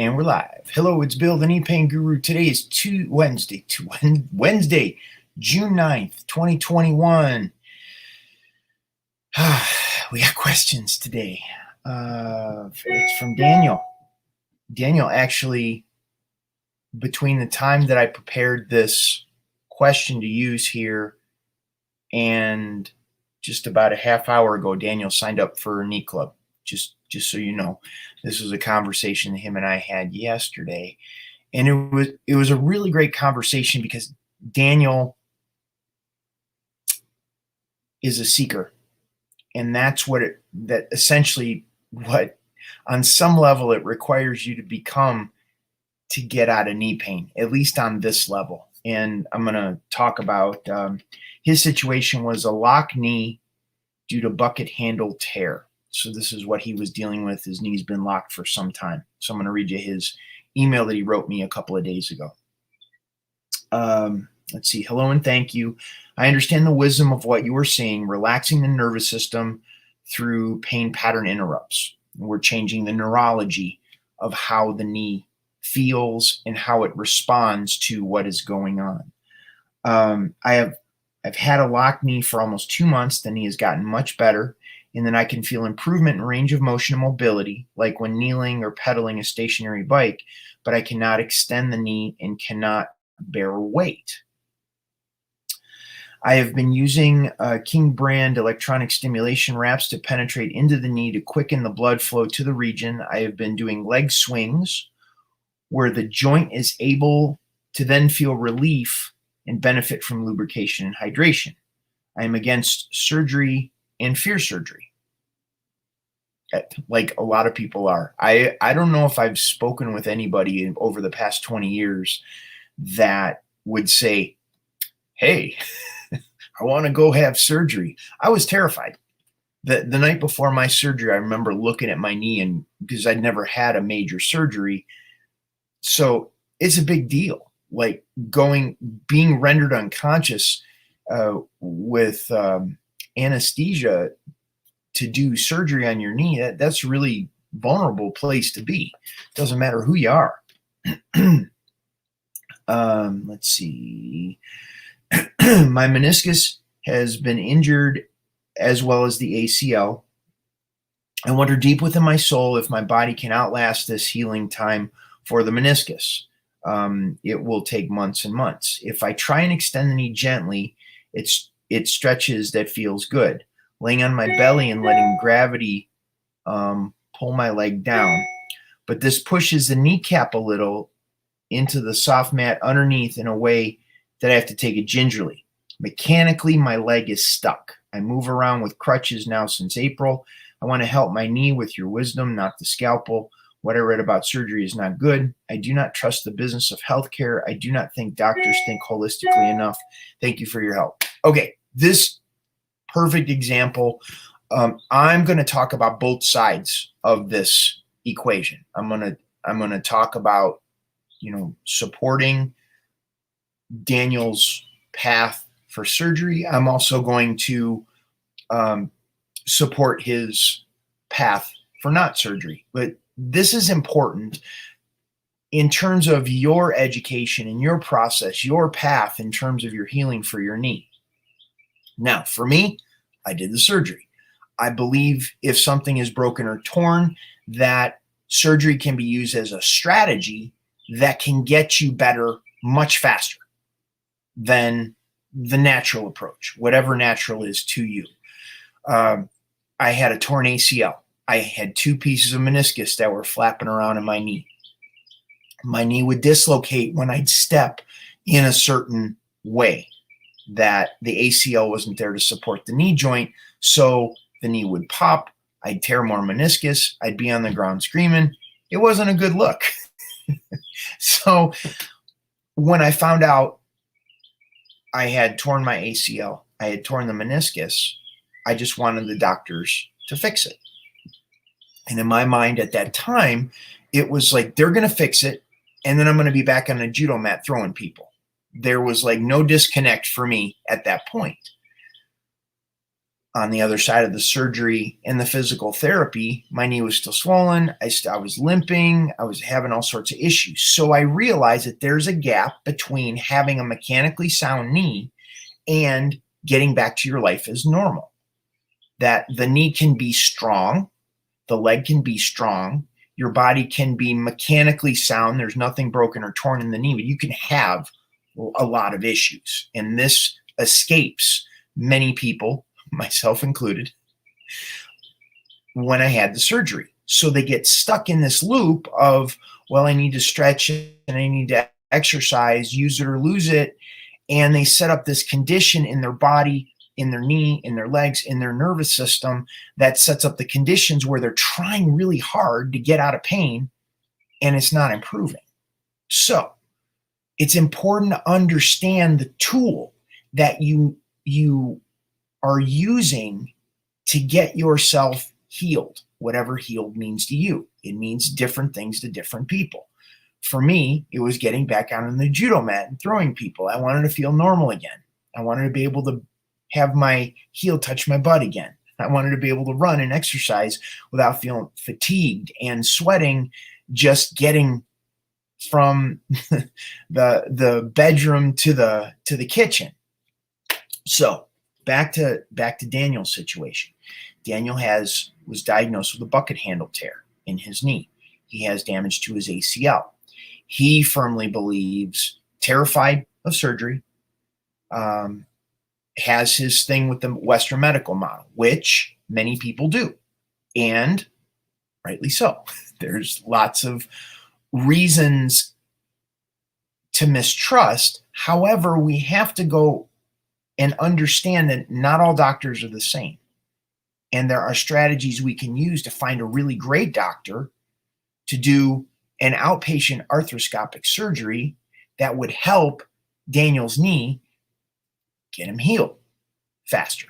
And we're live. Hello, it's Bill, the Knee Pain Guru. Today is Wednesday, June 9th, 2021. We got questions today. It's from Daniel. Daniel, actually, between the time that I prepared this question to use here and just about a half hour ago, Daniel signed up for a knee club. Just so you know, this was a conversation that him and I had yesterday, and it was a really great conversation because Daniel is a seeker, and that's that essentially what on some level it requires you to become to get out of knee pain, at least on this level. And I'm going to talk about his situation was a lock knee due to bucket handle tear. So this is what he was dealing with. His knee's been locked for some time. So I'm going to read you his email that he wrote me a couple of days ago. Let's see. Hello and thank you. I understand the wisdom of what you were saying, relaxing the nervous system through pain pattern interrupts. We're changing the neurology of how the knee feels and how it responds to what is going on. I've had a locked knee for almost 2 months. The knee has gotten much better. And then I can feel improvement in range of motion and mobility, like when kneeling or pedaling a stationary bike, but I cannot extend the knee and cannot bear weight. I have been using King brand electronic stimulation wraps to penetrate into the knee to quicken the blood flow to the region. I have been doing leg swings where the joint is able to then feel relief and benefit from lubrication and hydration. I am against surgery and fear surgery, like a lot of people are. I don't know if I've spoken with anybody over the past 20 years that would say, hey, I want to go have surgery. I was terrified. The night before my surgery, I remember looking at my knee, and because I'd never had a major surgery, so it's a big deal. Like being rendered unconscious with anesthesia to do surgery on your knee, that's a really vulnerable place to be. Doesn't matter who you are. Let's see. My meniscus has been injured as well as the ACL. I wonder deep within my soul if my body can outlast this healing time for the meniscus. It will take months and months. If I try and extend the knee gently, it stretches, that feels good. Laying on my belly and letting gravity pull my leg down. But this pushes the kneecap a little into the soft mat underneath in a way that I have to take it gingerly. Mechanically, my leg is stuck. I move around with crutches now since April. I want to help my knee with your wisdom, not the scalpel. What I read about surgery is not good. I do not trust the business of healthcare. I do not think doctors think holistically enough. Thank you for your help. Okay, this perfect example. I'm going to talk about both sides of this equation. I'm going to talk about, supporting Daniel's path for surgery. I'm also going to support his path for not surgery. But this is important in terms of your education and your process, your path in terms of your healing for your knee. Now, for me, I did the surgery. I believe if something is broken or torn, that surgery can be used as a strategy that can get you better much faster than the natural approach, whatever natural is to you. I had a torn ACL. I had 2 pieces of meniscus that were flapping around in my knee. My knee would dislocate when I'd step in a certain way that the ACL wasn't there to support the knee joint. So the knee would pop. I'd tear more meniscus. I'd be on the ground screaming. It wasn't a good look. So when I found out I had torn my ACL, I had torn the meniscus, I just wanted the doctors to fix it. And in my mind at that time, it was like, they're going to fix it, and then I'm going to be back on a judo mat throwing people. There was like no disconnect for me at that point. On the other side of the surgery and the physical therapy, my knee was still swollen. I was limping. I was having all sorts of issues. So I realized that there's a gap between having a mechanically sound knee and getting back to your life as normal. That the knee can be strong, the leg can be strong, your body can be mechanically sound. There's nothing broken or torn in the knee, but you can have a lot of issues. And this escapes many people, myself included, when I had the surgery. So they get stuck in this loop of, well, I need to stretch and I need to exercise, use it or lose it. And they set up this condition in their body, in their knee, in their legs, in their nervous system that sets up the conditions where they're trying really hard to get out of pain and it's not improving. So it's important to understand the tool that you are using to get yourself healed, whatever healed means to you. It means different things to different people. For me, it was getting back out on the judo mat and throwing people. I wanted to feel normal again. I wanted to be able to have my heel touch my butt again. I wanted to be able to run and exercise without feeling fatigued and sweating, just getting from the bedroom to the kitchen. So back to Daniel's situation. Daniel was diagnosed with a bucket handle tear in his knee. He has damage to his ACL. He firmly believes, terrified of surgery, has his thing with the Western medical model, which many people do, and rightly so. There's lots of reasons to mistrust. However, we have to go and understand that not all doctors are the same. And there are strategies we can use to find a really great doctor to do an outpatient arthroscopic surgery that would help Daniel's knee get him healed faster.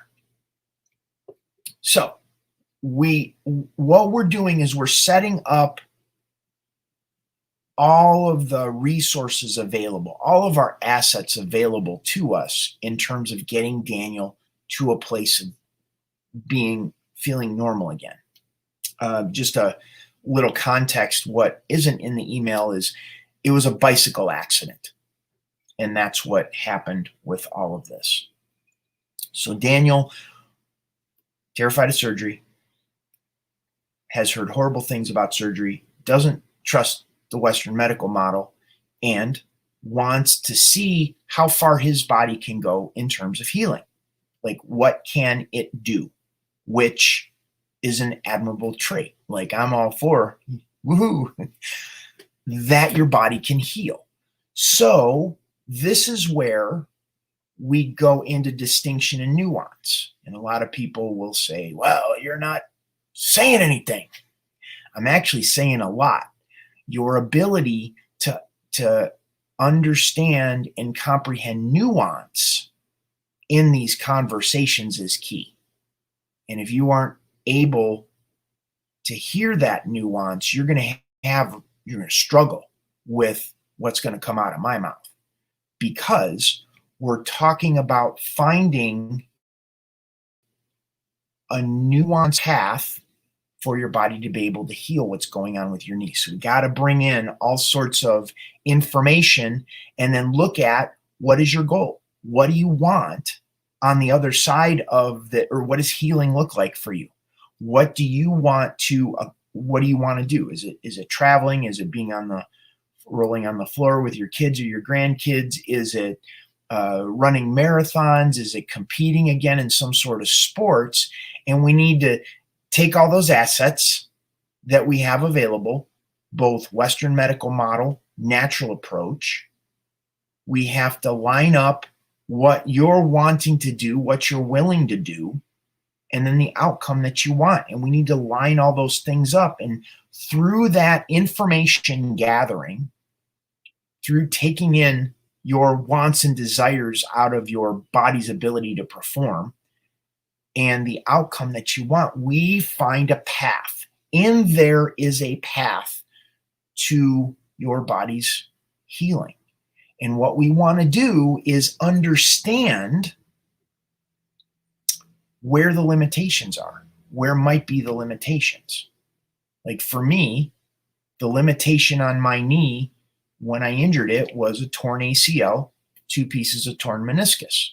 So what we're doing is we're setting up all of the resources available, all of our assets available to us in terms of getting Daniel to a place of feeling normal again. Just a little context, what isn't in the email is it was a bicycle accident. And that's what happened with all of this. So Daniel, terrified of surgery, has heard horrible things about surgery, doesn't trust the Western medical model, and wants to see how far his body can go in terms of healing. Like, what can it do? Which is an admirable trait. Like, I'm all for, woohoo, that your body can heal. So this is where we go into distinction and nuance. And a lot of people will say, well, you're not saying anything. I'm actually saying a lot. Your ability to understand and comprehend nuance in these conversations is key. And if you aren't able to hear that nuance, you're going to struggle with what's going to come out of my mouth, because we're talking about finding a nuanced path for your body to be able to heal what's going on with your knee. So we got to bring in all sorts of information and then look at, what is your goal? What do you want on the other side of or what does healing look like for you? What do you want to do? Is it traveling? Is it being rolling on the floor with your kids or your grandkids? Is it running marathons? Is it competing again in some sort of sports? And we need to take all those assets that we have available, both Western medical model, natural approach. We have to line up what you're wanting to do, what you're willing to do, and then the outcome that you want. And we need to line all those things up. And through that information gathering, through taking in your wants and desires out of your body's ability to perform, and the outcome that you want, we find a path. And there is a path to your body's healing. And what we want to do is understand where the limitations are, where might be the limitations. Like for me, the limitation on my knee when I injured it was a torn ACL, 2 pieces of torn meniscus.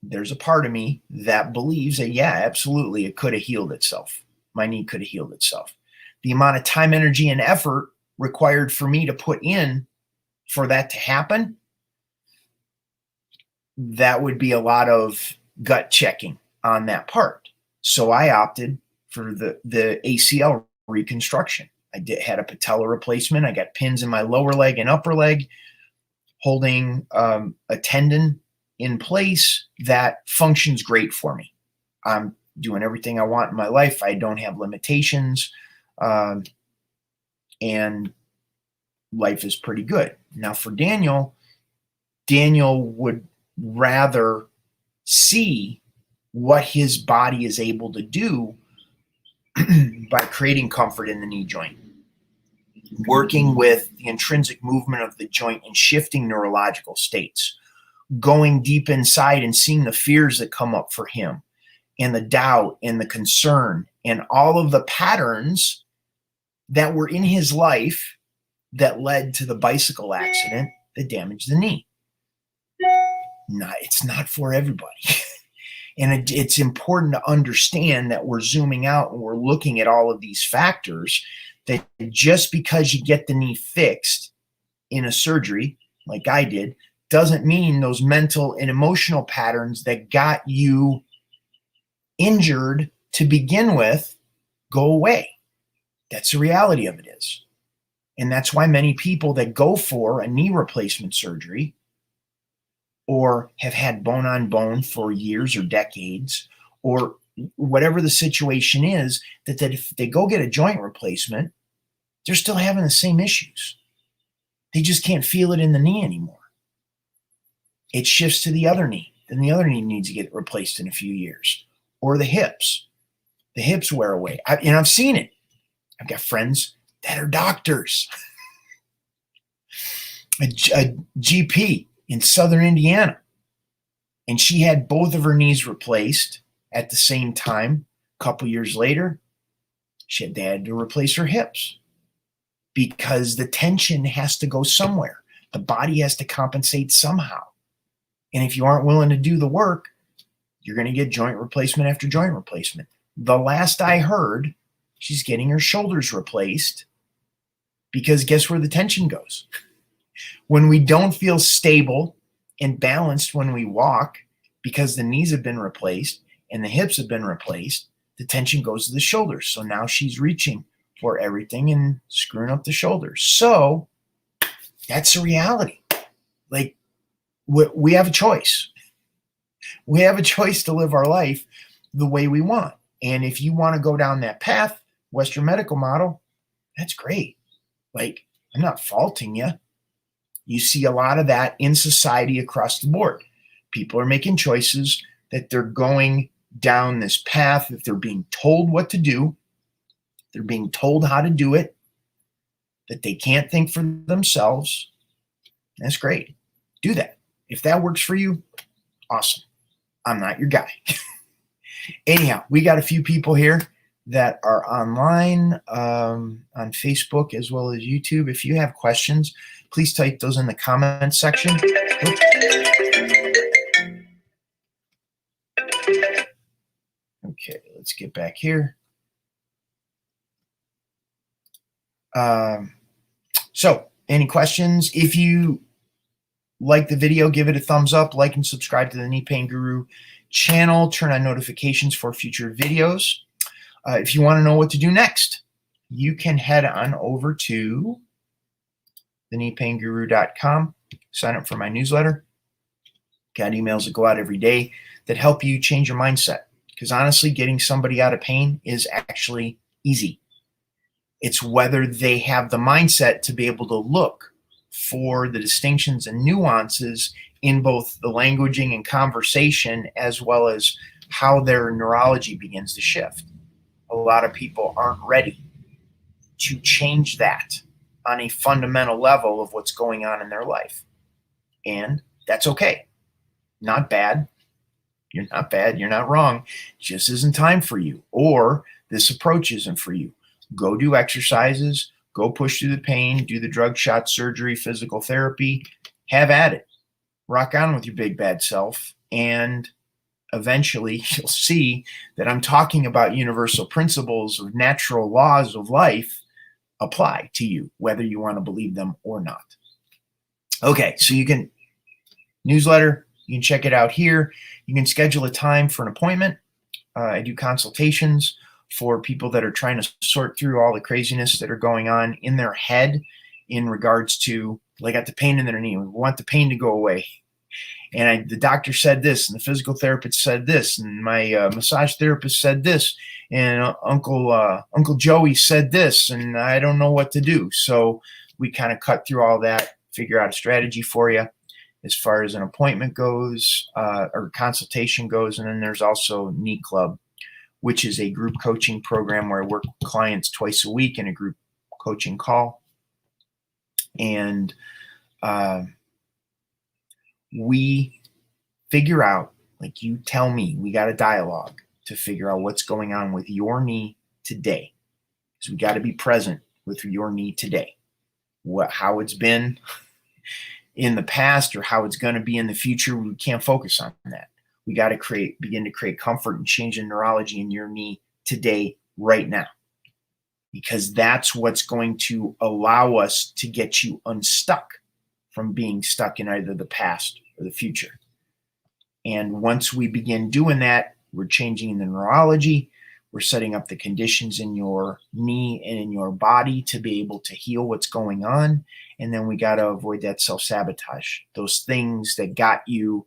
There's a part of me that believes that, yeah, absolutely, it could have healed itself. My knee could have healed itself. The amount of time, energy, and effort required for me to put in for that to happen, that would be a lot of gut checking on that part. So I opted for the ACL reconstruction. I had a patella replacement. I got pins in my lower leg and upper leg, holding a tendon in place that functions great for me. I'm doing everything I want in my life. I don't have limitations, and life is pretty good. Now for Daniel would rather see what his body is able to do by creating comfort in the knee joint, working with the intrinsic movement of the joint and shifting neurological states, going deep inside and seeing the fears that come up for him and the doubt and the concern and all of the patterns that were in his life that led to the bicycle accident that damaged the knee. It's not for everybody. And it's important to understand that we're zooming out and we're looking at all of these factors, that just because you get the knee fixed in a surgery like I did, doesn't mean those mental and emotional patterns that got you injured to begin with go away. That's the reality of it is. And that's why many people that go for a knee replacement surgery or have had bone on bone for years or decades, or whatever the situation is, that if they go get a joint replacement, they're still having the same issues. They just can't feel it in the knee anymore. It shifts to the other knee. Then the other knee needs to get replaced in a few years. Or the hips. The hips wear away. I've seen it. I've got friends that are doctors. A GP in Southern Indiana. And she had both of her knees replaced at the same time. A couple years later, they had to replace her hips because the tension has to go somewhere. The body has to compensate somehow. And if you aren't willing to do the work, you're going to get joint replacement after joint replacement. The last I heard, she's getting her shoulders replaced because guess where the tension goes? When we don't feel stable and balanced when we walk because the knees have been replaced and the hips have been replaced, the tension goes to the shoulders. So now she's reaching for everything and screwing up the shoulders. So that's the reality. Like, we have a choice. We have a choice to live our life the way we want. And if you want to go down that path, Western medical model, that's great. Like, I'm not faulting you. You see a lot of that in society across the board. People are making choices that they're going down this path, that they're being told what to do. They're being told how to do it, that they can't think for themselves. That's great. Do that. If that works for you, awesome. I'm not your guy. Anyhow, we got a few people here that are online on Facebook as well as YouTube. If you have questions, please type those in the comments section. Oops. Okay, let's get back here. So, any questions? If you like the video, give it a thumbs up, like and subscribe to the Knee Pain Guru channel, turn on notifications for future videos. If you want to know what to do next, you can head on over to thekneepainguru.com, sign up for my newsletter. Got emails that go out every day that help you change your mindset. Because honestly, getting somebody out of pain is actually easy. It's whether they have the mindset to be able to look for the distinctions and nuances in both the languaging and conversation, as well as how their neurology begins to shift. A lot of people aren't ready to change that on a fundamental level of what's going on in their life. And that's okay. Not bad. You're not bad. You're not wrong. Just isn't time for you. Or this approach isn't for you. Go do exercises. Go push through the pain. Do the drug shot, surgery, physical therapy. Have at it. Rock on with your big bad self. And eventually you'll see that I'm talking about universal principles of natural laws of life apply to you, whether you want to believe them or not. Okay, so you can newsletter, you can check it out here. You can schedule a time for an appointment. I do consultations for people that are trying to sort through all the craziness that are going on in their head in regards to, like, got the pain in their knee. We want the pain to go away. And the doctor said this, and the physical therapist said this, and my massage therapist said this, and Uncle Joey said this, and I don't know what to do. So we kind of cut through all that, figure out a strategy for you as far as an appointment goes, or consultation goes. And then there's also Knee Club, which is a group coaching program where I work with clients twice a week in a group coaching call. And we figure out, like, you tell me, we got a dialogue to figure out what's going on with your knee today. So we got to be present with your knee today. How it's been in the past or how it's going to be in the future, we can't focus on that. We got to begin to create comfort and change the neurology in your knee today, right now, because that's what's going to allow us to get you unstuck from being stuck in either the past or the future. And once we begin doing that, we're changing the neurology. We're setting up the conditions in your knee and in your body to be able to heal what's going on. And then we got to avoid that self-sabotage, those things that got you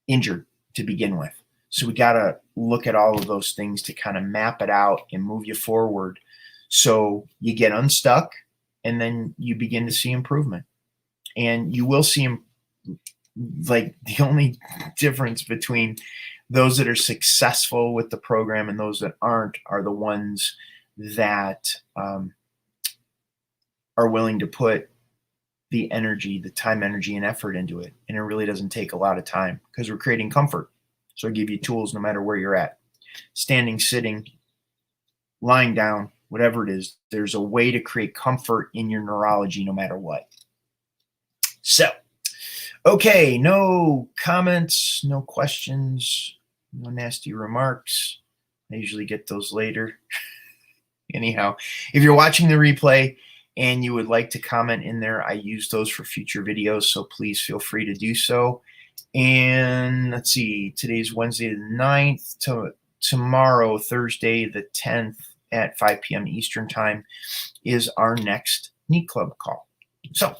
injured to begin with. So we got to look at all of those things to kind of map it out and move you forward so you get unstuck and then you begin to see improvement. And you will see, like, the only difference between those that are successful with the program and those that aren't are the ones that are willing to put the energy, the time, energy, and effort into it. And it really doesn't take a lot of time because we're creating comfort. So I give you tools no matter where you're at. Standing, sitting, lying down, whatever it is, there's a way to create comfort in your neurology no matter what. So, okay, no comments, no questions, no nasty remarks. I usually get those later. Anyhow, if you're watching the replay and you would like to comment in there, I use those for future videos, so please feel free to do so. And let's see, today's Wednesday the 9th. Tomorrow, Thursday the 10th at 5 p.m. Eastern Time is our next Knee Club call. So,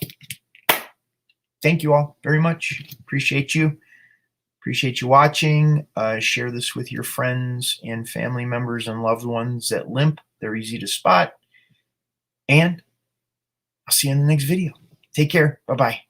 thank you all very much. Appreciate you. Appreciate you watching. Share this with your friends and family members and loved ones that limp. They're easy to spot. And I'll see you in the next video. Take care. Bye-bye.